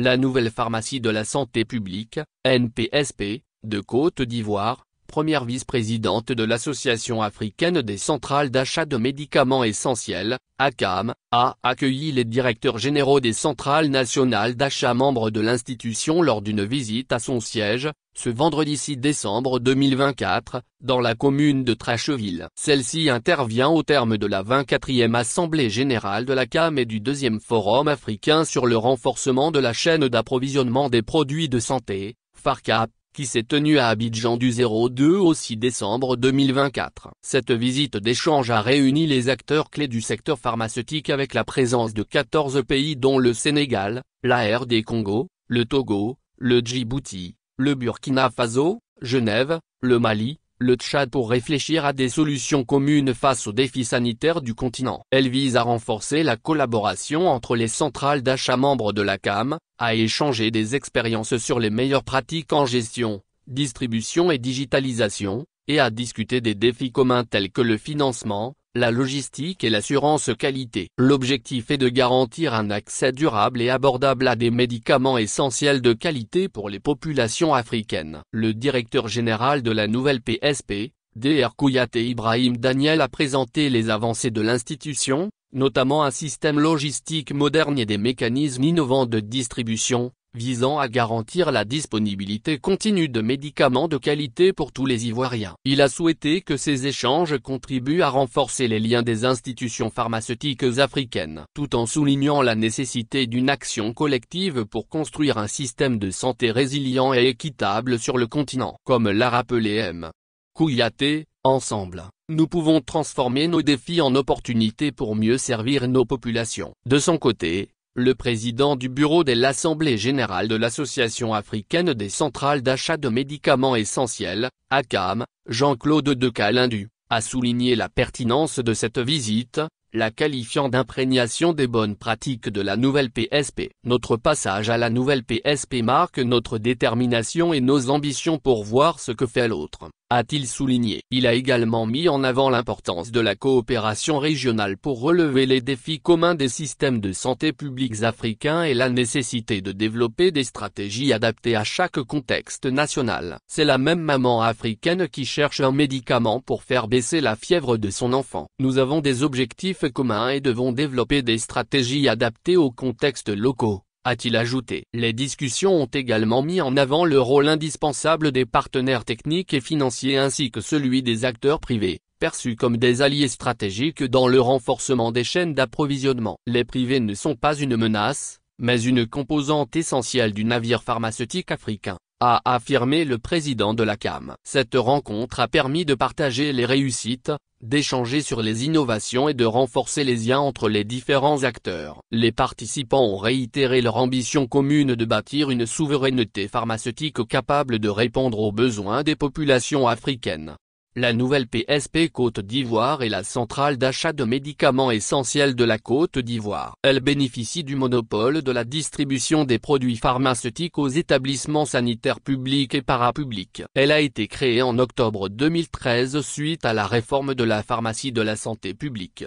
La nouvelle pharmacie de la santé publique, NPSP, de Côte d'Ivoire, première vice-présidente de l'Association africaine des centrales d'achat de médicaments essentiels, ACAM, a accueilli les directeurs généraux des centrales nationales d'achat membres de l'institution lors d'une visite à son siège, ce vendredi 6 décembre 2024, dans la commune de Trècheville. Celle-ci intervient au terme de la 24e Assemblée générale de l'ACAM et du 2e Forum africain sur le renforcement de la chaîne d'approvisionnement des produits de santé, FARCAP, qui s'est tenue à Abidjan du 02 au 6 décembre 2024. Cette visite d'échange a réuni les acteurs clés du secteur pharmaceutique avec la présence de 14 pays dont le Sénégal, la RD Congo, le Togo, le Djibouti, le Burkina Faso, Genève, le Mali, le Tchad pour réfléchir à des solutions communes face aux défis sanitaires du continent. Elle vise à renforcer la collaboration entre les centrales d'achat membres de l'ACAM, à échanger des expériences sur les meilleures pratiques en gestion, distribution et digitalisation, et à discuter des défis communs tels que le financement, la logistique et l'assurance qualité. L'objectif est de garantir un accès durable et abordable à des médicaments essentiels de qualité pour les populations africaines. Le directeur général de la nouvelle PSP, Dr Kouyaté Ibrahim Daniel, a présenté les avancées de l'institution, notamment un système logistique moderne et des mécanismes innovants de distribution, visant à garantir la disponibilité continue de médicaments de qualité pour tous les Ivoiriens. Il a souhaité que ces échanges contribuent à renforcer les liens des institutions pharmaceutiques africaines, tout en soulignant la nécessité d'une action collective pour construire un système de santé résilient et équitable sur le continent. Comme l'a rappelé M. Kouyaté, ensemble, nous pouvons transformer nos défis en opportunités pour mieux servir nos populations. De son côté, le président du bureau de l'Assemblée générale de l'Association africaine des centrales d'achat de médicaments essentiels, ACAM, Jean-Claude de Calindu, a souligné la pertinence de cette visite, la qualifiant d'imprégnation des bonnes pratiques de la nouvelle PSP. Notre passage à la nouvelle PSP marque notre détermination et nos ambitions pour voir ce que fait l'autre, a-t-il souligné. Il a également mis en avant l'importance de la coopération régionale pour relever les défis communs des systèmes de santé publics africains et la nécessité de développer des stratégies adaptées à chaque contexte national. C'est la même maman africaine qui cherche un médicament pour faire baisser la fièvre de son enfant. Nous avons des objectifs communs et devons développer des stratégies adaptées aux contextes locaux, a-t-il ajouté. Les discussions ont également mis en avant le rôle indispensable des partenaires techniques et financiers ainsi que celui des acteurs privés, perçus comme des alliés stratégiques dans le renforcement des chaînes d'approvisionnement. Les privés ne sont pas une menace, mais une composante essentielle du navire pharmaceutique africain, a affirmé le président de l'ACAM. Cette rencontre a permis de partager les réussites, d'échanger sur les innovations et de renforcer les liens entre les différents acteurs. Les participants ont réitéré leur ambition commune de bâtir une souveraineté pharmaceutique capable de répondre aux besoins des populations africaines. La nouvelle PSP Côte d'Ivoire est la centrale d'achat de médicaments essentiels de la Côte d'Ivoire. Elle bénéficie du monopole de la distribution des produits pharmaceutiques aux établissements sanitaires publics et parapublics. Elle a été créée en octobre 2013 suite à la réforme de la pharmacie de la santé publique.